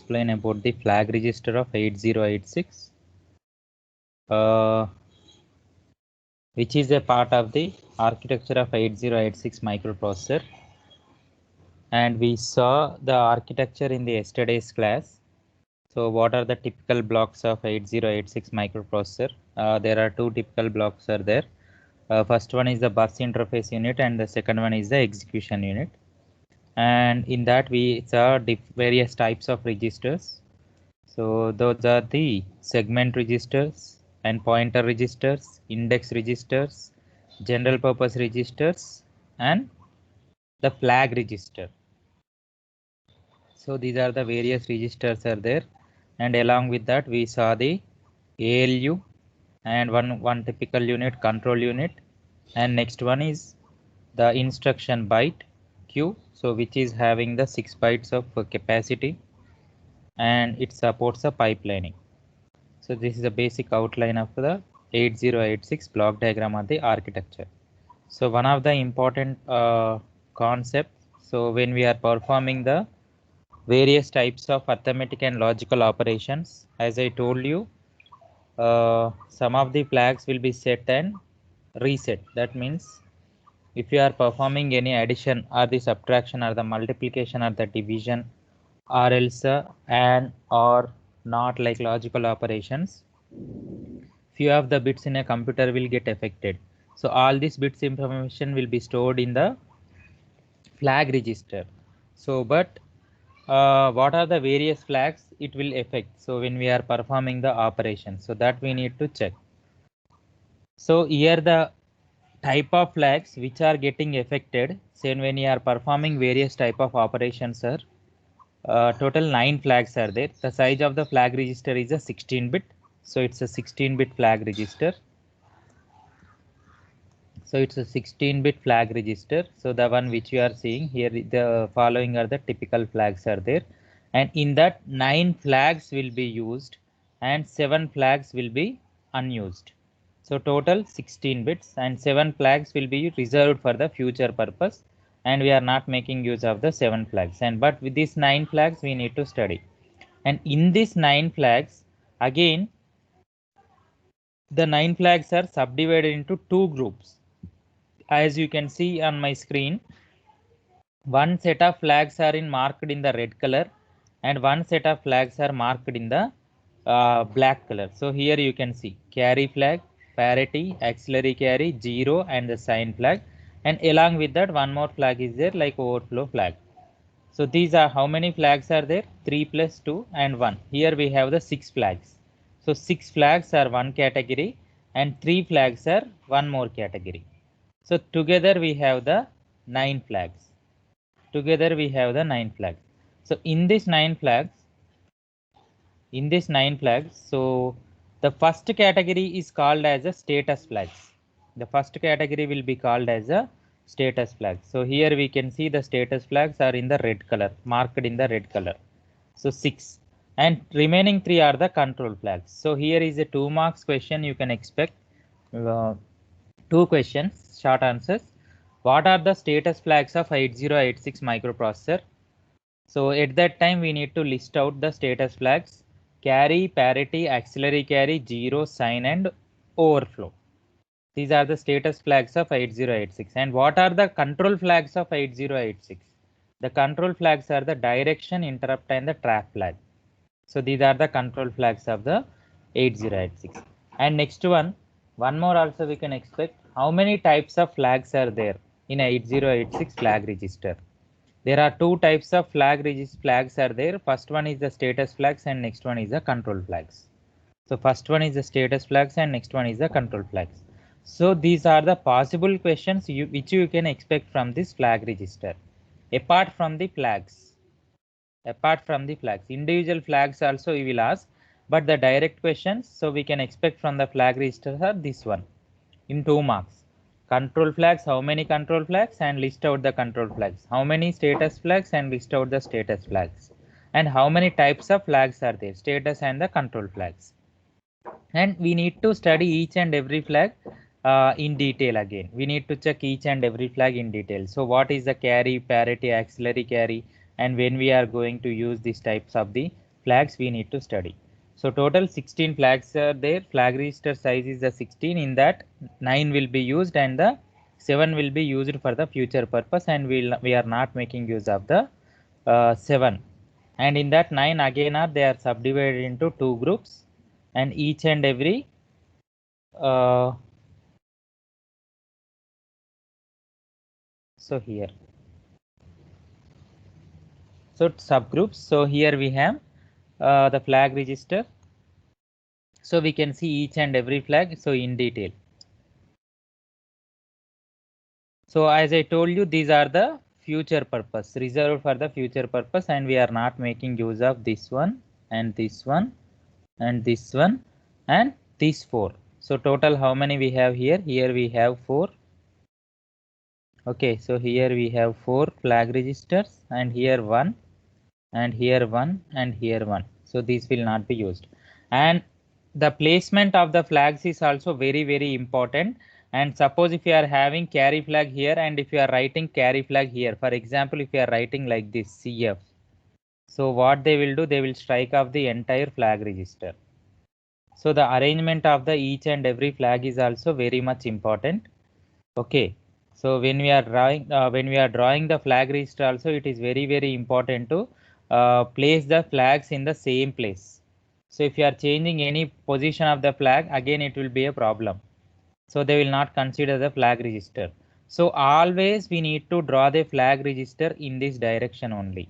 explain about the flag register of 8086, which is a part of the architecture of 8086 microprocessor. And we saw the architecture in the yesterday's class. So what are the typical blocks of 8086 microprocessor? There are two typical blocks are there. First one is the bus interface unit and the second one is the execution unit. And in that we saw various types of registers. So those are the segment registers and pointer registers, index registers, general purpose registers, and the flag register. So these are the various registers are there, and along with that we saw the ALU and one typical unit, control unit, and next one is the instruction byte queue, so which is having the 6 bytes of capacity, and it supports a pipelining. So this is a basic outline of the 8086 block diagram of the architecture. So one of the important concepts, so when we are performing the various types of arithmetic and logical operations, as I told you, some of the flags will be set and reset. That means if you are performing any addition or the subtraction or the multiplication or the division or else and or not like logical operations, few of the bits in a computer will get affected. So all these bits information will be stored in the flag register. So but what are the various flags it will affect? So when we are performing the operation, so that we need to check. So here the type of flags which are getting affected, say when you are performing various type of operations are total 9 flags are there. The size of the flag register is a 16-bit. So it's a 16-bit flag register. So it's a 16-bit flag register. So the one which you are seeing here, the following are the typical flags are there. And in that 9 flags will be used and 7 flags will be unused. So total 16 bits and 7 flags will be reserved for the future purpose. And we are not making use of the 7 flags. And but with these 9 flags we need to study. And in these 9 flags, again, the 9 flags are subdivided into 2 groups. As you can see on my screen, one set of flags are marked in the red color and one set of flags are marked in the black color. So here you can see carry flag, parity, auxiliary carry, 0 and the sign flag, and along with that one more flag is there like overflow flag. So these are how many flags are there? 3 plus 2 and 1. Here we have the 6 flags. So 6 flags are one category and 3 flags are one more category. So together we have the 9 flags. Together we have the 9 flags. So in this 9 flags, so the first category is called as a status flags. The first category will be called as a status flag. So here we can see the status flags are in the red color, marked in the red color. So 6 and remaining 3 are the control flags. So here is a 2 marks question you can expect. 2 questions, short answers. What are the status flags of 8086 microprocessor? So at that time we need to list out the status flags: carry, parity, auxiliary carry, 0, sign and overflow. These are the status flags of 8086. And what are the control flags of 8086? The control flags are the direction, interrupt and the trap flag. So these are the control flags of the 8086. And next one more also we can expect. How many types of flags are there in 8086 flag register? There are 2 types of flags are there. First one is the status flags and next one is the control flags. So first one is the status flags and next one is the control flags. So these are the possible questions which you can expect from this flag register. Apart from the flags, individual flags also we will ask, but the direct questions, so we can expect from the flag register are this one in 2 marks. Control flags, how many control flags, and list out the control flags. How many status flags and list out the status flags. And how many types of flags are there, status and the control flags. And we need to study each and every flag in detail again. We need to check each and every flag in detail. So what is the carry, parity, auxiliary carry, and when we are going to use these types of the flags we need to study. So total 16 flags are there. Flag register size is the 16. In that 9 will be used and the 7 will be used for the future purpose, and we are not making use of the 7. And in that 9 again they are subdivided into 2 groups, and each and every so here, so subgroups. So here we have the flag register. So we can see each and every flag so in detail. So as I told you, these are the future purpose, reserved for the future purpose, and we are not making use of this one and this one and this one and these 4. So total how many we have here? Here we have 4. Okay, so here we have 4 flag registers, and here 1 and here 1 and here 1. So these will not be used. And the placement of the flags is also very important. And suppose if you are having carry flag here, and if you are writing carry flag here, for example, if you are writing like this CF, so what they will do, they will strike off the entire flag register. So the arrangement of the each and every flag is also very much important. Okay, so when we are drawing the flag register also, it is very important to place the flags in the same place. So if you are changing any position of the flag, again it will be a problem. So they will not consider the flag register. So always we need to draw the flag register in this direction only.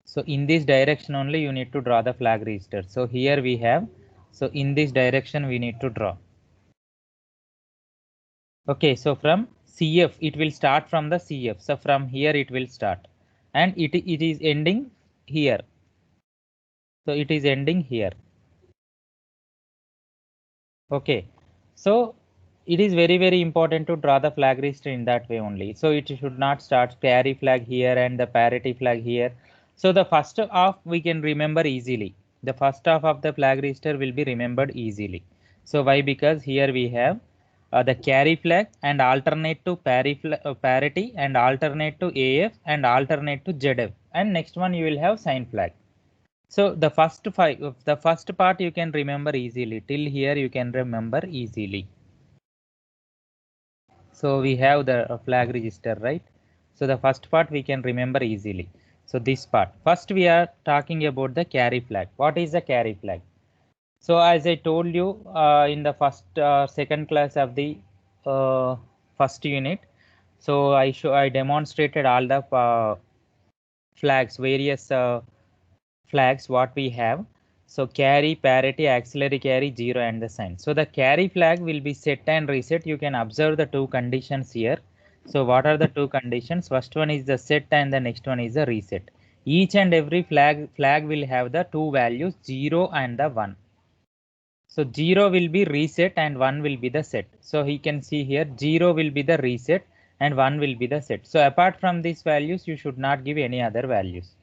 So in this direction only you need to draw the flag register. So here we have, so in this direction we need to draw. Okay, so from CF, it will start from the CF. So from here it will start, and it is ending here. So it is ending here. Okay, so it is very important to draw the flag register in that way only. So it should not start carry flag here and the parity flag here. So the first half we can remember easily. The first half of the flag register will be remembered easily. So why? Because here we have the carry flag and alternate to parity and alternate to AF and alternate to ZF, and next one you will have sign flag. So the first part you can remember easily. Till here you can remember easily. So we have the flag register, right? So the first part we can remember easily. So this part. First we are talking about the carry flag. What is the carry flag? So as I told you in the second class of the first unit, so I demonstrated all the flags, various flags what we have. So carry, parity, auxiliary carry, 0 and the sign. So the carry flag will be set and reset. You can observe the 2 conditions here. So what are the 2 conditions? First one is the set and the next one is the reset. Each and every flag will have the 2 values, 0 and the 1. So 0 will be reset and 1 will be the set. So he can see here 0 will be the reset and 1 will be the set. So apart from these values, you should not give any other values.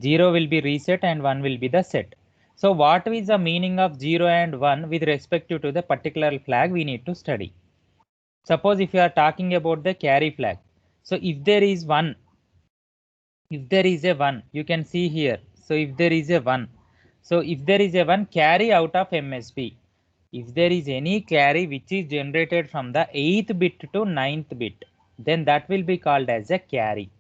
0 will be reset and 1 will be the set. So what is the meaning of 0 and 1 with respect to the particular flag we need to study. Suppose if you are talking about the carry flag. So if there is a 1, you can see here. So if there is a 1, so if there is a 1, carry out of MSB. If there is any carry which is generated from the 8th bit to 9th bit, then that will be called as a carry.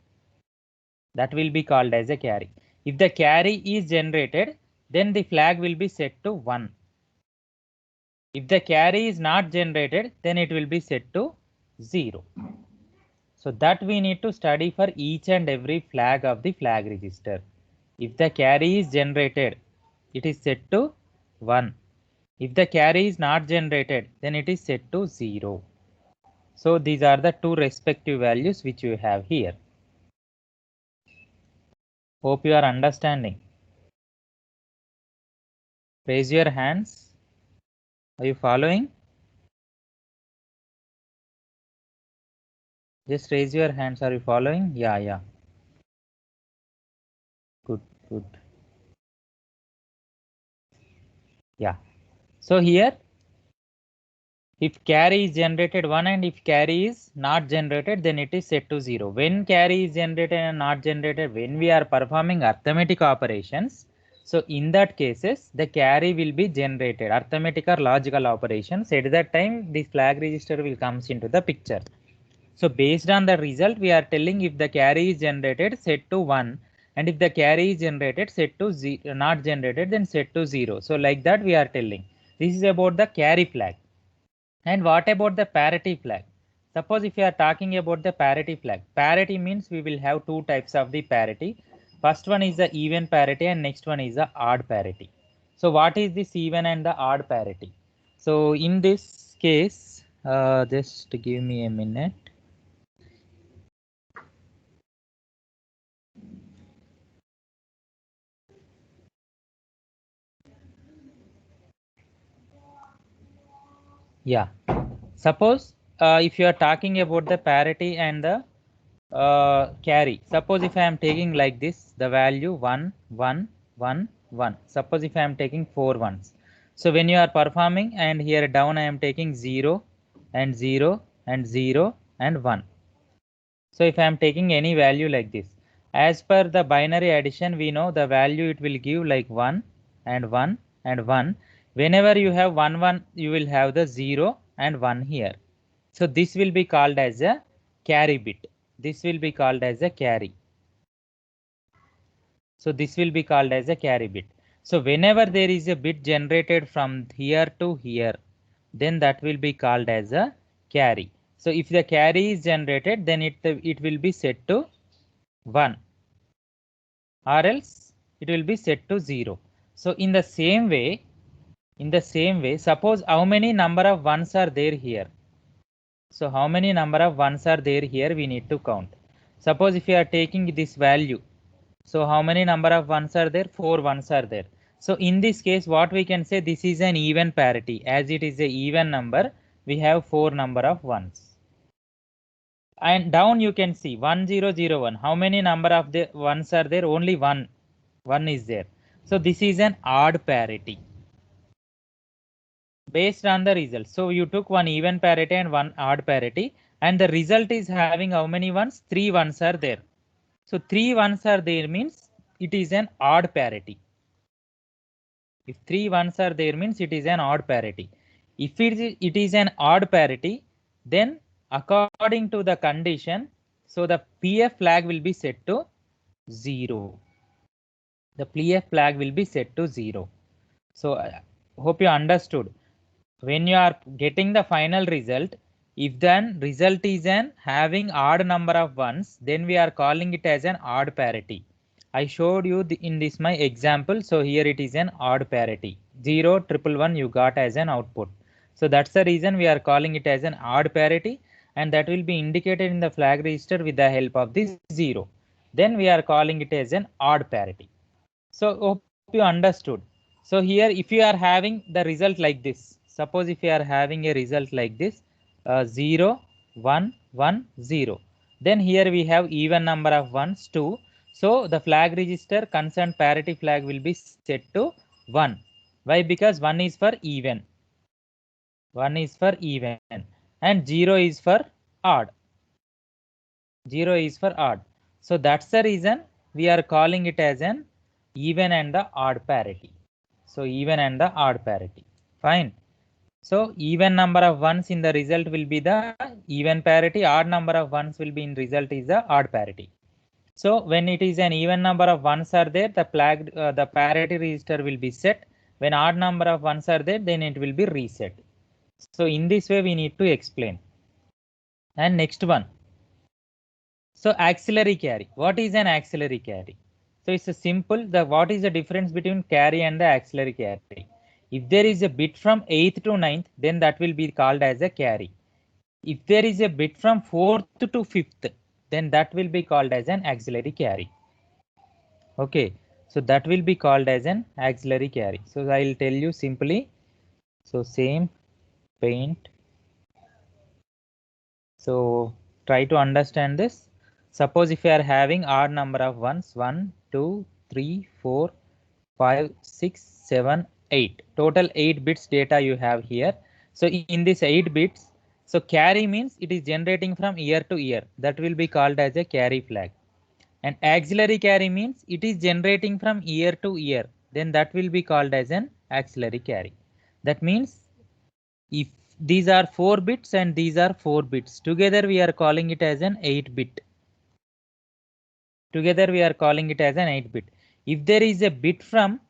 That will be called as a carry. If the carry is generated, then the flag will be set to 1. If the carry is not generated, then it will be set to 0. So that we need to study for each and every flag of the flag register. If the carry is generated, it is set to 1. If the carry is not generated, then it is set to 0. So these are the 2 respective values which you have here. Hope you are understanding. Raise your hands. Are you following? Just raise your hands. Are you following? Yeah. Good. Yeah. So here If carry is generated 1 and if carry is not generated, then it is set to 0. When carry is generated and not generated, when we are performing arithmetic operations, so in that cases, the carry will be generated, arithmetic or logical operations. At that time, this flag register will comes into the picture. So based on the result, we are telling if the carry is generated, set to 1, and if the carry is generated, set to 0, not generated, then set to 0. So like that we are telling. This is about the carry flag. And what about the parity flag? Suppose if you are talking about the parity flag, parity means we will have two types of the parity. First one is the even parity and next one is the odd parity. So what is this even and the odd parity? So in this case, just give me a minute. Yeah, suppose if you are talking about the parity and the carry, suppose if I am taking like this, the value 1, 1, 1, 1. Suppose if I am taking 4 ones. So when you are performing and here down I am taking 0 and 0 and 0 and 1. So if I am taking any value like this, as per the binary addition, we know the value it will give like 1 and 1 and 1. Whenever you have 1, 1, you will have the 0 and 1 here. So this will be called as a carry bit. This will be called as a carry. So this will be called as a carry bit. So whenever there is a bit generated from here to here, then that will be called as a carry. So if the carry is generated, then it will be set to 1 or else it will be set to 0. So in the same way, suppose how many number of ones are there here? So how many number of ones are there here we need to count. Suppose if you are taking this value, so how many number of ones are there? 4 ones are there. So in this case, what we can say, this is an even parity. As it is a even number, we have 4 number of ones. And down you can see 1001. How many number of the ones are there? Only one. One is there. So this is an odd parity based on the result. So you took one even parity and one odd parity, and the result is having how many ones? 3 ones are there. So 3 ones are there means it is an odd parity. If 3 ones are there means it is an odd parity. If it is an odd parity, then according to the condition, so the PF flag will be set to 0. The PF flag will be set to 0. So I hope you understood. When you are getting the final result, if then result is an having odd number of ones, then we are calling it as an odd parity. I showed you in this my example. So here it is an odd parity. 0, 111 you got as an output. So that's the reason we are calling it as an odd parity, and that will be indicated in the flag register with the help of this 0. Then we are calling it as an odd parity. So hope you understood. So here if you are having the result like this, suppose if you are having a result like this, 0, 1, 1, 0. Then here we have even number of ones 2. So the flag register concerned parity flag will be set to 1. Why? Because 1 is for even. 1 is for even and 0 is for odd. 0 is for odd. So that's the reason we are calling it as an even and the odd parity. So even and the odd parity. Fine. So even number of ones in the result will be the even parity. Odd number of ones will be in result is the odd parity. So when it is an even number of ones are there, the flag, the parity register will be set. When odd number of ones are there, then it will be reset. So in this way we need to explain. And next one. So auxiliary carry. What is an auxiliary carry? So it's a simple. What is the difference between carry and the auxiliary carry? If there is a bit from 8th to 9th, then that will be called as a carry. If there is a bit from 4th to 5th, then that will be called as an auxiliary carry. Okay, so that will be called as an auxiliary carry. So I will tell you simply. So same paint. So try to understand this. Suppose if you are having odd number of ones, 1, 2, 3, 4, 5, 6, 7, 8. Total 8 bits data you have here. So in this 8 bits, so carry means it is generating from year to year. That will be called as a carry flag. And auxiliary carry means it is generating from year to year. Then that will be called as an auxiliary carry. That means if these are 4 bits and these are 4 bits, together we are calling it as an 8 bit. Together we are calling it as an 8 bit. If there is a bit from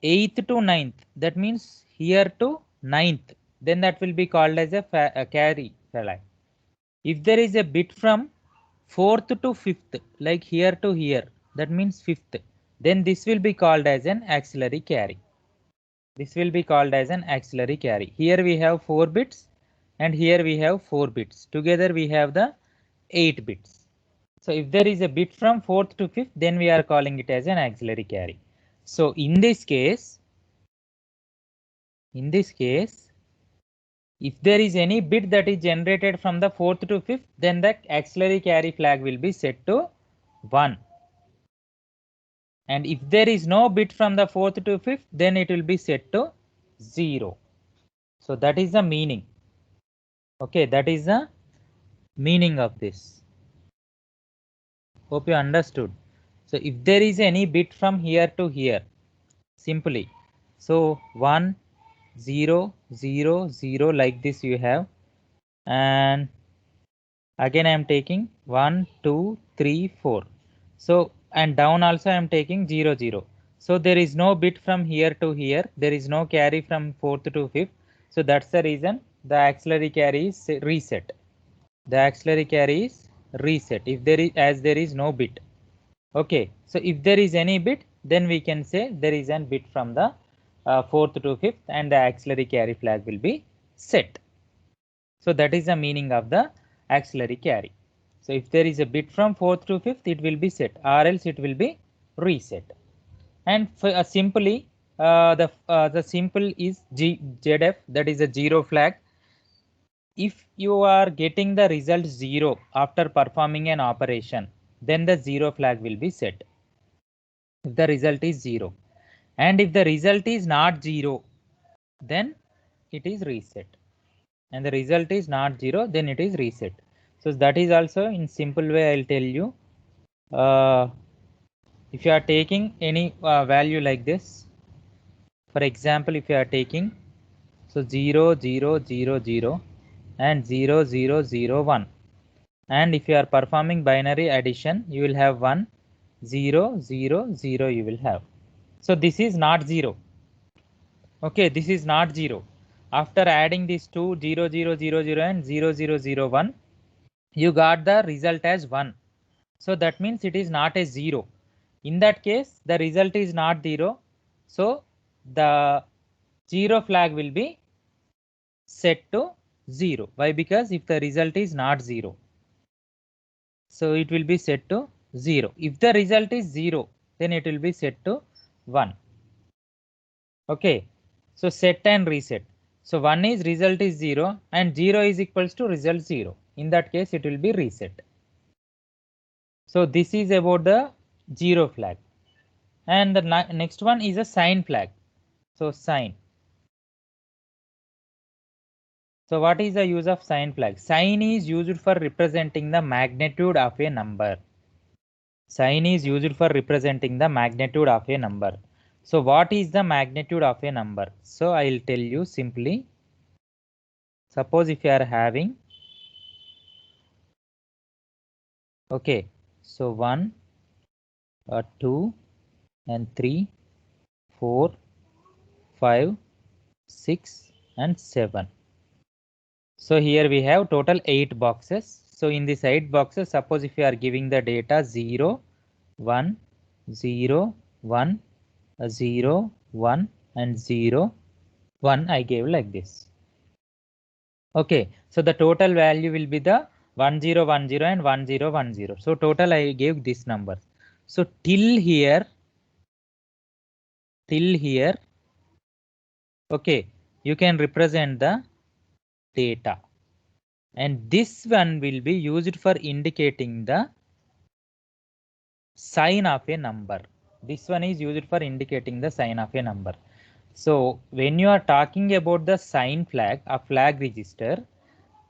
8th to 9th, that means here to 9th, then that will be called as a carry flag. If there is a bit from 4th to 5th, like here to here, that means 5th, then this will be called as an auxiliary carry. This will be called as an auxiliary carry. Here we have 4 bits and here we have 4 bits. Together we have the 8 bits. So if there is a bit from 4th to 5th, then we are calling it as an auxiliary carry. So in this case, if there is any bit that is generated from the 4th to 5th, then the auxiliary carry flag will be set to 1. And if there is no bit from the 4th to 5th, then it will be set to 0. So that is the meaning. Okay, that is the meaning of this. Hope you understood. So if there is any bit from here to here, simply, so 1, 0, 0, 0, like this you have, and again I am taking 1, 2, 3, 4. So and down also I am taking 0, 0. So there is no bit from here to here. There is no carry from 4th to 5th. So that's the reason the auxiliary carry is reset. The auxiliary carry is reset if there is, as there is no bit. Okay, so if there is any bit, then we can say there is an bit from the 4th to 5th and the auxiliary carry flag will be set. So that is the meaning of the auxiliary carry. So if there is a bit from 4th to 5th, it will be set, or else it will be reset. And for simply the simple is ZF, that is a 0 flag. If you are getting the result 0 after performing an operation, then the 0 flag will be set. If the result is 0, and if the result is not 0, then it is reset. And the result is not 0, then it is reset. So that is also in simple way I'll tell you. If you are taking any value like this, for example, if you are taking so 0, 0, 0, 0 and 0, 0, 0, 1, and if you are performing binary addition, you will have 1, 0, 0, 0 you will have. So this is not 0. Okay, this is not 0. After adding these two 0, 0, 0, 0 and 0, 0, 0, 1, you got the result as 1. So that means it is not a 0. In that case, the result is not 0. So the 0 flag will be set to 0. Why? Because if the result is not 0, so it will be set to 0. If the result is 0, then it will be set to 1. Okay, so set and reset. So 1 is result is 0 and 0 is equals to result 0. In that case, it will be reset. So this is about the 0 flag. And the next one is a sign flag. So sign. So what is the use of sign flag? Sign is used for representing the magnitude of a number. Sign is used for representing the magnitude of a number. So what is the magnitude of a number? So I will tell you simply. Suppose if you are having, okay, so 1, 2 and 3, 4, 5, 6 and 7. So here we have total 8 boxes. So in these 8 boxes, suppose if you are giving the data 0, 1, 0, 1, 0, 1 and 0, 1 I gave like this. Okay, so the total value will be the 1010 and 1010. So total I gave this number. So till here, okay, you can represent the data. And this one will be used for indicating the sign of a number. This one is used for indicating the sign of a number. So when you are talking about the sign flag, a flag register,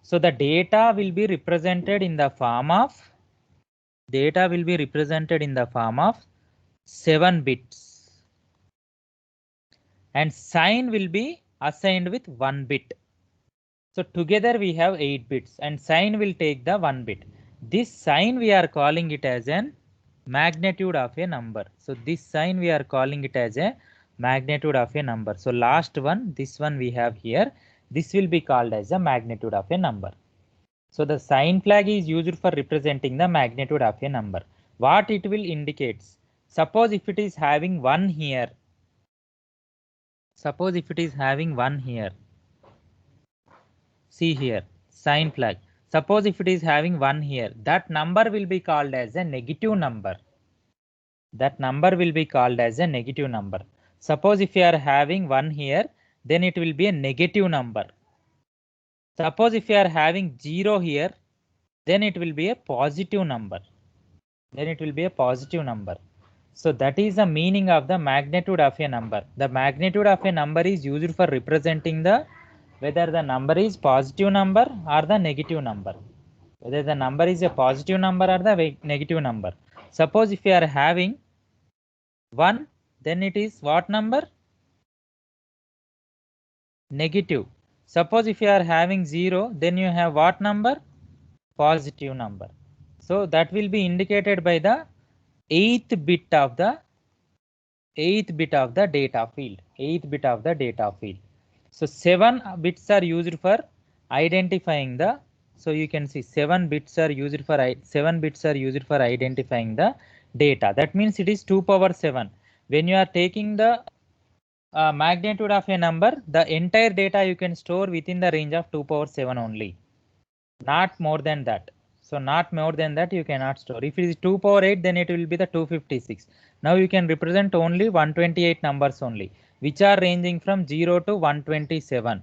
so the data will be represented in the form of 7 bits, and sign will be assigned with 1 bit. So together we have 8 bits, and sign will take the 1 bit. This sign we are calling it as an magnitude of a number. So this sign we are calling it as a magnitude of a number. So last one, this one we have here, this will be called as a magnitude of a number. So the sign flag is used for representing the magnitude of a number. What it will indicates? Suppose if it is having 1 here, see here, sign flag. Suppose if it is having 1 here, that number will be called as a negative number. Suppose if you are having 1 here, then it will be a negative number. Suppose if you are having 0 here, then it will be a positive number. So that is the meaning of the magnitude of a number. The magnitude of a number is used for representing the whether the number is positive number or the negative number. Whether the number is a positive number or the negative number. Suppose if you are having 1, then it is what number? Negative. Suppose if you are having 0, then you have what number? Positive number. So that will be indicated by the 8th bit of the data field. So 7 bits are used for identifying the, so you can see 7 bits are used for identifying the data. That means it is 2 power 7. When you are taking the magnitude of a number, the entire data you can store within the range of 2 power 7 only, not more than that. So not more than that you cannot store. If it is 2 power 8, then it will be the 256. Now you can represent only 128 numbers only, which are ranging from 0 to 127.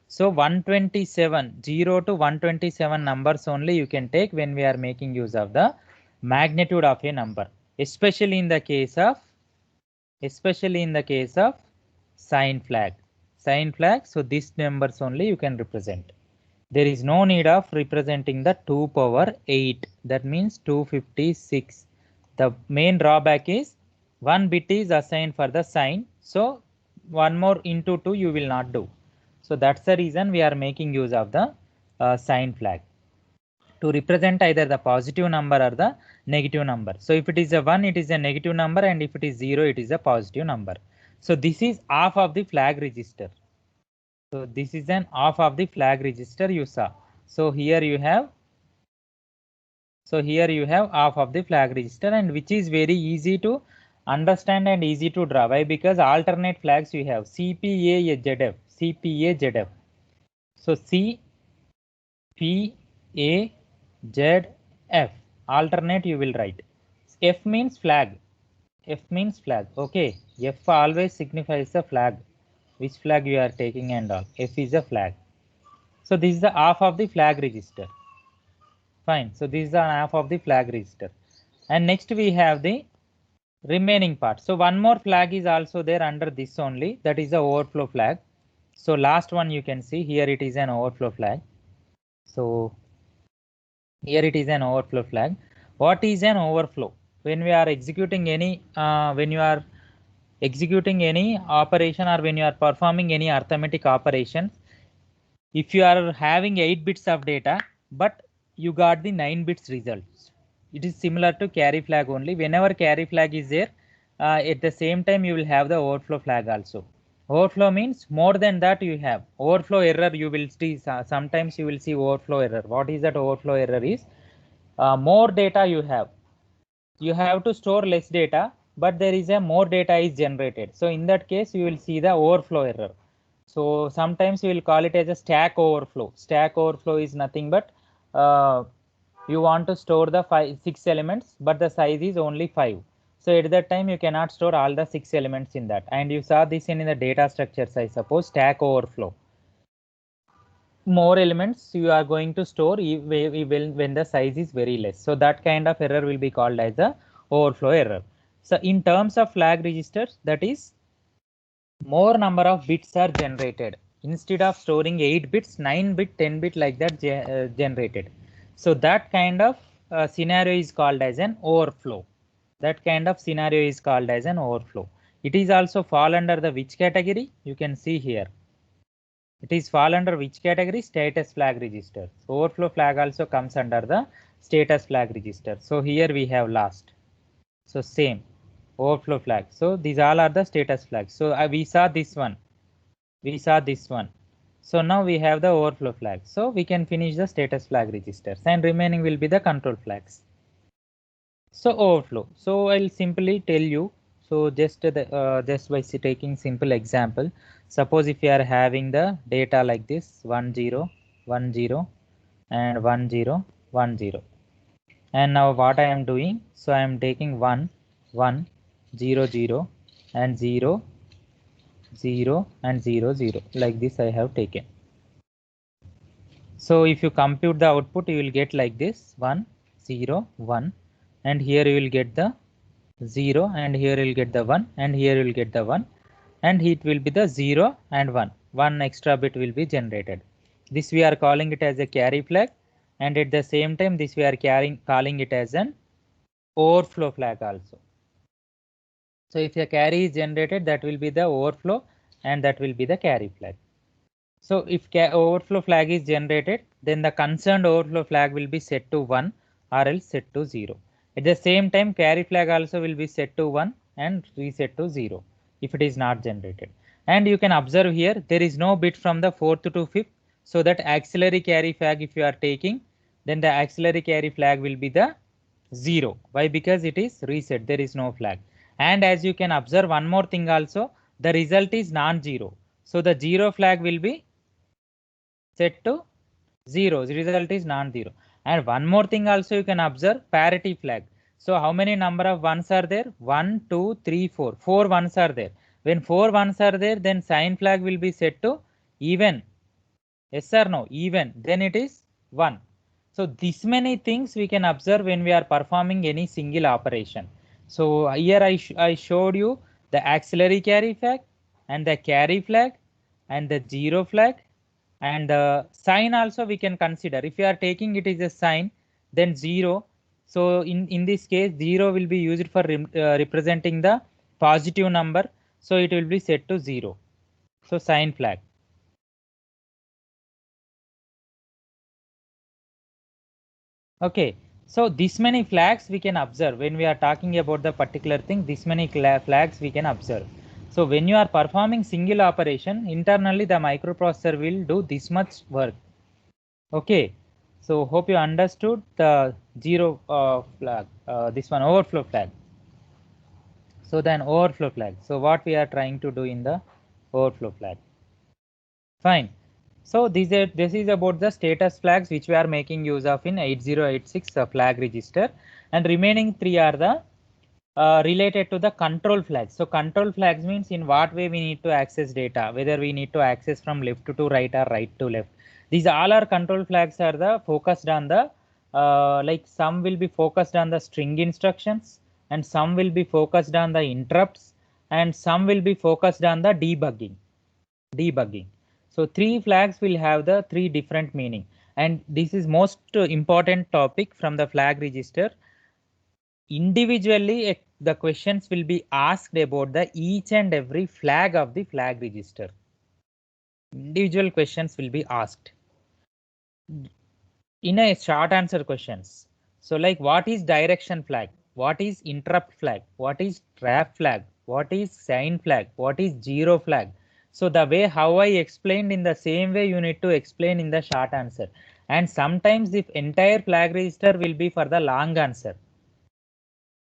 So 127, 0 to 127 numbers only you can take when we are making use of the magnitude of a number, especially in the case of sign flag. So these numbers only you can represent. There is no need of representing the 2 power 8. That means 256. The main drawback is 1 bit is assigned for the sign. So 1 more into 2 you will not do. So that's the reason we are making use of the sign flag to represent either the positive number or the negative number. So if it is a 1, it is a negative number, and if it is 0, it is a positive number. So this is half of the flag register. So this is an half of the flag register you saw. So here you have half of the flag register, and which is very easy to understand and easy to draw. Why? Because alternate flags you have CPA ZF, CPA ZF. So CPA ZF, alternate you will write. F means flag. Okay. F always signifies the flag, which flag you are taking and all. F is a flag. So this is the half of the flag register. Fine. So this is the half of the flag register. And next we have the remaining part. So one more flag is also there under this only. That is the overflow flag. So last one you can see here, it is an overflow flag. So here it is an overflow flag. What is an overflow? When we are executing any, when you are executing any operation, or when you are performing any arithmetic operations, if you are having 8 bits of data, but you got the 9 bits results, it is similar to carry flag only. Whenever carry flag is there, at the same time you will have the overflow flag also. Overflow means more than that you have. Overflow error you will see, sometimes you will see overflow error. What is that overflow error is? More data you have to store less data, but there is a more data is generated. So in that case you will see the overflow error. So sometimes we will call it as a stack overflow. Stack overflow is nothing but you want to store the 6 elements, but the size is only 5. So at that time you cannot store all the 6 elements in that. And you saw this in the data structures, I suppose, stack overflow. More elements you are going to store when the size is very less. So that kind of error will be called as the overflow error. So in terms of flag registers, that is more number of bits are generated. Instead of storing 8 bits, 9 bit, 10 bit like that generated. So that kind of scenario is called as an overflow. That kind of scenario is called as an overflow. It is also fall under the which category? You can see here. It is fall under which category? Status flag register. Overflow flag also comes under the status flag register. So here we have lost. So same overflow flag. So these all are the status flags. So we saw this one. We saw this one. So now we have the overflow flag. So we can finish the status flag registers and remaining will be the control flags. So overflow. So I'll simply tell you. So just by taking simple example, suppose if you are having the data like this 1 0 1 0 and 1 0 1 0, and now what I am doing, so I am taking 1 1 0 0 and 0 0 and 0 0 like this I have taken. So if you compute the output, you will get like this 1 0 1, and here you will get the 0, and here you will get the 1, and here you will get the 1, and it will be the 0 and 1. One extra bit will be generated. This we are calling it as a carry flag, and at the same time this we are calling it as an overflow flag also. So if a carry is generated, that will be the overflow and that will be the carry flag. So if overflow flag is generated, then the concerned overflow flag will be set to 1 or else set to 0. At the same time, carry flag also will be set to 1 and reset to 0 if it is not generated. And you can observe here, there is no bit from the 4th to 5th. So that auxiliary carry flag, if you are taking, then the auxiliary carry flag will be the 0. Why? Because it is reset, there is no flag. And as you can observe one more thing also, the result is non-zero. So the 0 flag will be set to 0. The result is non-zero. And one more thing also you can observe, parity flag. So how many number of ones are there? 1, 2, 3, 4. 4 ones are there. When 4 ones are there, then sign flag will be set to even. Yes or no? Even. Then it is 1. So this many things we can observe when we are performing any single operation. So here I showed you the auxiliary carry flag and the carry flag and the 0 flag, and the sign also we can consider. If you are taking it is a sign, then 0. So in this case 0 will be used for representing the positive number. So it will be set to 0. So sign flag. Okay, so this many flags we can observe when we are talking about the particular thing. This many flags we can observe. So when you are performing single operation, internally the microprocessor will do this much work. Okay, so hope you understood the 0 flag, this one overflow flag. So then overflow flag. So what we are trying to do in the overflow flag. Fine. So this is about the status flags which we are making use of in 8086 flag register, and remaining 3 are the related to the control flags. So control flags means in what way we need to access data, whether we need to access from left to right or right to left. These all our control flags are the focused on the like some will be focused on the string instructions, and some will be focused on the interrupts, and some will be focused on the debugging. So 3 flags will have the 3 different meaning, and this is most important topic from the flag register. Individually the questions will be asked about the each and every flag of the flag register. Individual questions will be asked in a short answer questions. So like, what is direction flag, what is interrupt flag, what is trap flag, what is sign flag, what is 0 flag. So the way how I explained, in the same way you need to explain in the short answer. And sometimes if entire flag register will be for the long answer.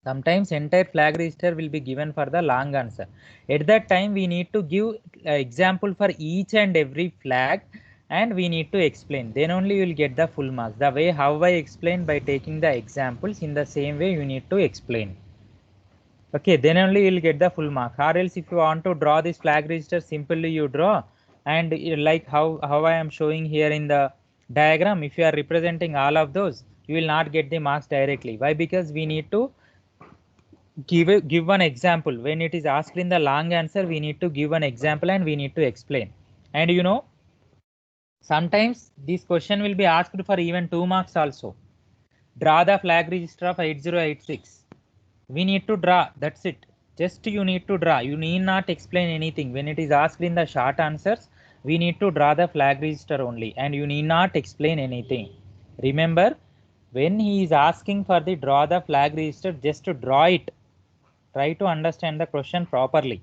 Sometimes entire flag register will be given for the long answer. At that time we need to give example for each and every flag, and we need to explain. Then only you will get the full marks. The way how I explained by taking the examples, in the same way you need to explain. Okay, then only you will get the full mark. Or else if you want to draw this flag register, simply you draw, and like how I am showing here in the diagram, if you are representing all of those, you will not get the marks directly. Why? Because we need to give one example. When it is asked in the long answer, we need to give an example and we need to explain. And you know, sometimes this question will be asked for even 2 marks also. Draw the flag register of 8086. We need to draw, that's it. Just you need to draw. You need not explain anything. When it is asked in the short answers, we need to draw the flag register only and you need not explain anything. Remember, when he is asking for the draw the flag register, just to draw it. Try to understand the question properly.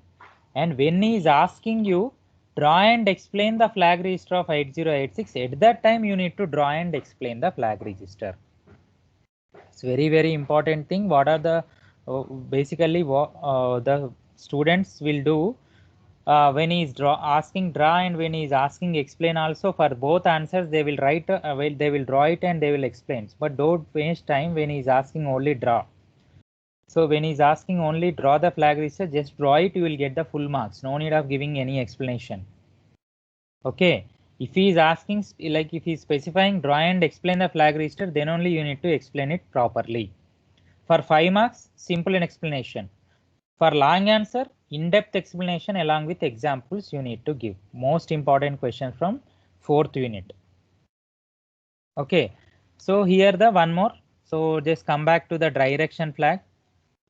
And when he is asking you, draw and explain the flag register of 8086, at that time you need to draw and explain the flag register. It's very important thing. What are the basically what the students will do when he is asking draw and when he is asking explain also, for both answers they will write they will draw it and they will explain, but don't waste time when he is asking only draw. So when he's asking only draw the flag register, just draw it, you will get the full marks. No need of giving any explanation. Okay. If he is asking, like if he is specifying draw and explain the flag register, then only you need to explain it properly. For 5 marks, simple explanation. For long answer, in-depth explanation along with examples you need to give. Most important question from 4th unit. Okay. So here the one more. So just come back to the direction flag.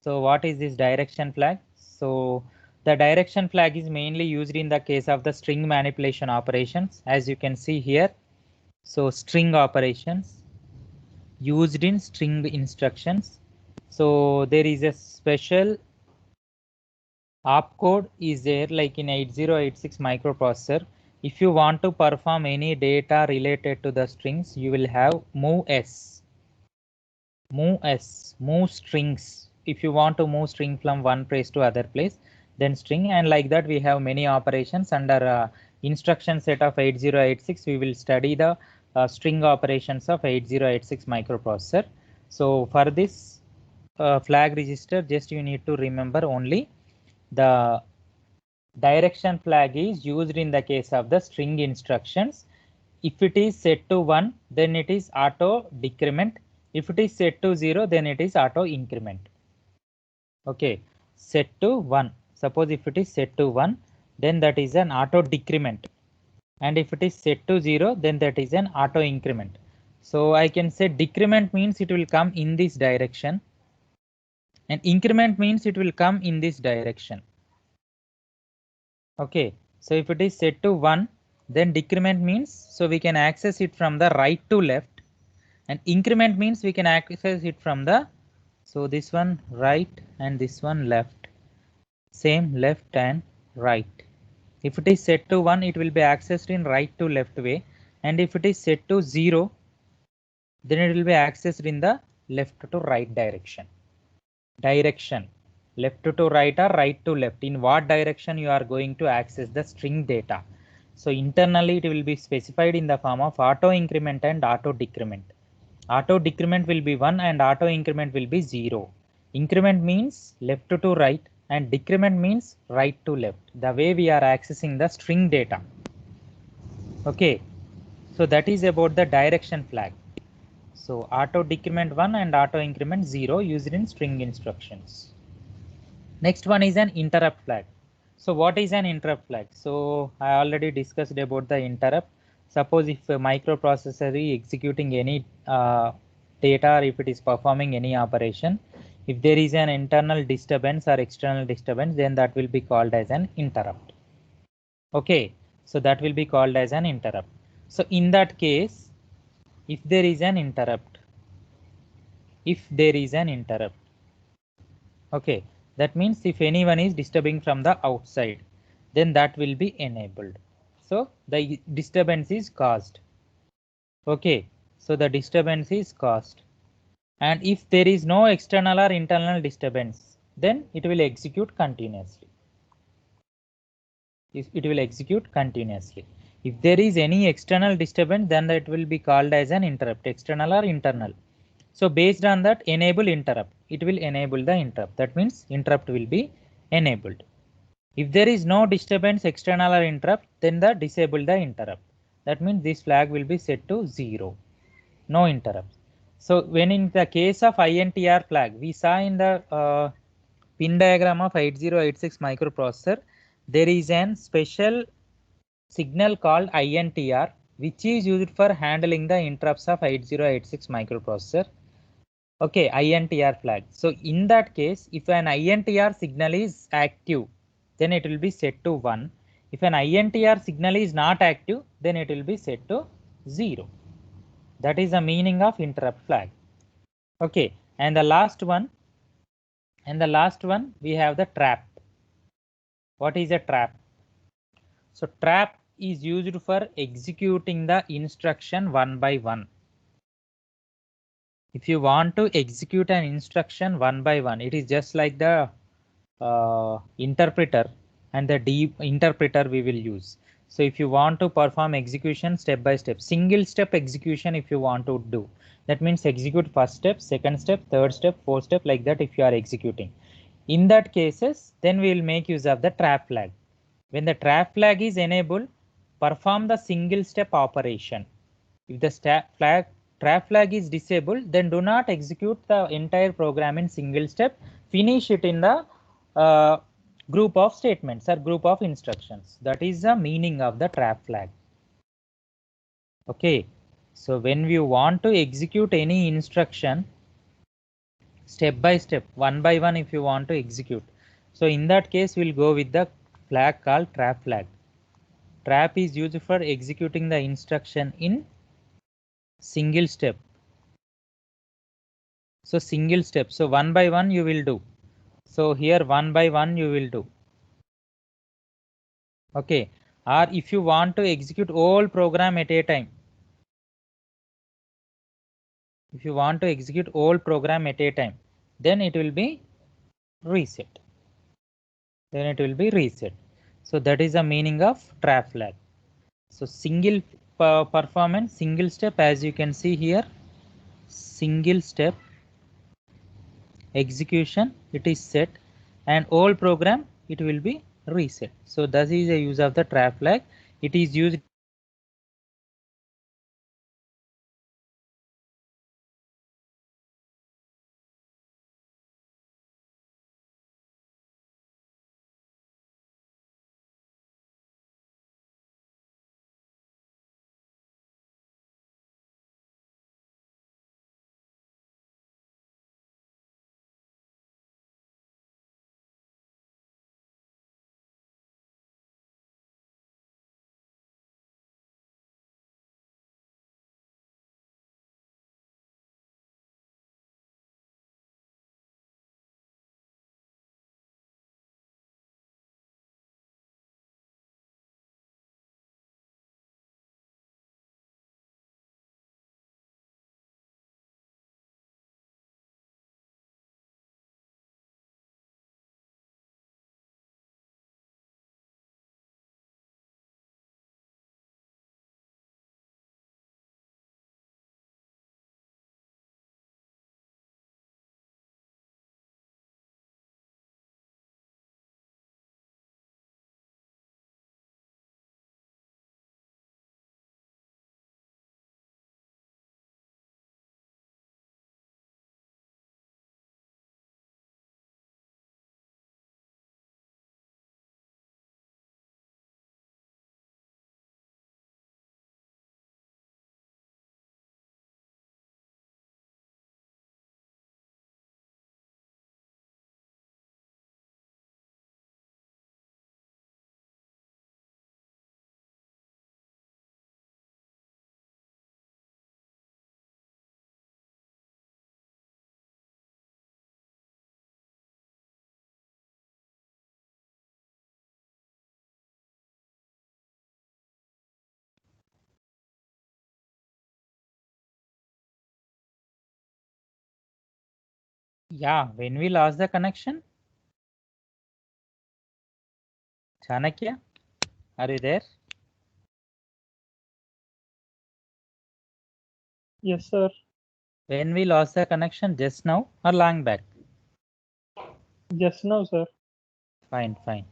So what is this direction flag? So the direction flag is mainly used in the case of the string manipulation operations, as you can see here. So string operations used in string instructions. So there is a special opcode is there, like in 8086 microprocessor. If you want to perform any data related to the strings, you will have move strings. If you want to move string from one place to other place, then string, and like that we have many operations under instruction set of 8086. We will study the string operations of 8086 microprocessor. So for this flag register, just you need to remember only the direction flag is used in the case of the string instructions. If it is set to 1, then it is auto decrement. If it is set to 0, then it is auto increment. Okay, set to 1. Suppose if it is set to 1, then that is an auto decrement. And if it is set to 0, then that is an auto increment. So I can say decrement means it will come in this direction, and increment means it will come in this direction. Okay, so if it is set to 1, then decrement means, so we can access it from the right to left, and increment means we can access it from the, so this one right and this one left, same left and right. If it is set to 1, it will be accessed in right to left way, and if it is set to 0, then it will be accessed in the left to right direction. Left to right or right to left, in what direction you are going to access the string data. So internally it will be specified in the form of auto increment and auto decrement. Auto decrement will be 1 and auto increment will be 0. Increment means left to right and decrement means right to left, the way we are accessing the string data. Okay, so that is about the direction flag. So auto decrement 1 and auto increment 0 used in string instructions. Next one is an interrupt flag. So what is an interrupt flag? So I already discussed about the interrupt. Suppose if a microprocessor is executing any data, or if it is performing any operation, if there is an internal disturbance or external disturbance, then that will be called as an interrupt. Okay, so that will be called as an interrupt. So in that case, if there is an interrupt, okay, that means if anyone is disturbing from the outside, then that will be enabled. So the disturbance is caused. Okay, so the disturbance is caused. And if there is no external or internal disturbance, then it will execute continuously. It will execute continuously. If there is any external disturbance, then that will be called as an interrupt, external or internal. So based on that, enable interrupt, it will enable the interrupt. That means interrupt will be enabled. If there is no disturbance, external or interrupt, then the disable the interrupt. That means this flag will be set to 0, no interrupts. So when in the case of INTR flag, we saw in the pin diagram of 8086 microprocessor, there is an special signal called INTR, which is used for handling the interrupts of 8086 microprocessor. Okay, INTR flag. So in that case, if an INTR signal is active, then it will be set to 1. If an INTR signal is not active, then it will be set to 0. That is the meaning of interrupt flag. Okay, and the last one, we have the trap. What is a trap? So trap is used for executing the instruction one by one. If you want to execute an instruction one by one, it is just like the interpreter and the deep interpreter we will use. So if you want to perform execution step by step, single step execution if you want to do, that means execute first step, second step, third step, fourth step, like that if you are executing. In that cases, then we will make use of the trap flag. When the trap flag is enabled, perform the single step operation. If the trap flag is disabled, then do not execute the entire program in single step. Finish it in the group of statements or group of instructions. That is the meaning of the trap flag. Okay, so when we want to execute any instruction step by step, one by one, if you want to execute, so in that case we'll go with the flag called trap flag. Trap is used for executing the instruction in single step. So single step, so one by one you will do. So here one by one you will do. Okay, or if you want to execute all program at a time, if you want to execute all program at a time, then it will be reset. Then it will be reset. So that is the meaning of trap flag. So single performance, single step, as you can see here, single step execution it is set, and all program it will be reset. So that is the use of the trap flag. It is used yeah, when we lost the connection. Chanakya, are you there? Yes, sir. When we lost the connection, just now or long back? Just now, sir. Fine, fine.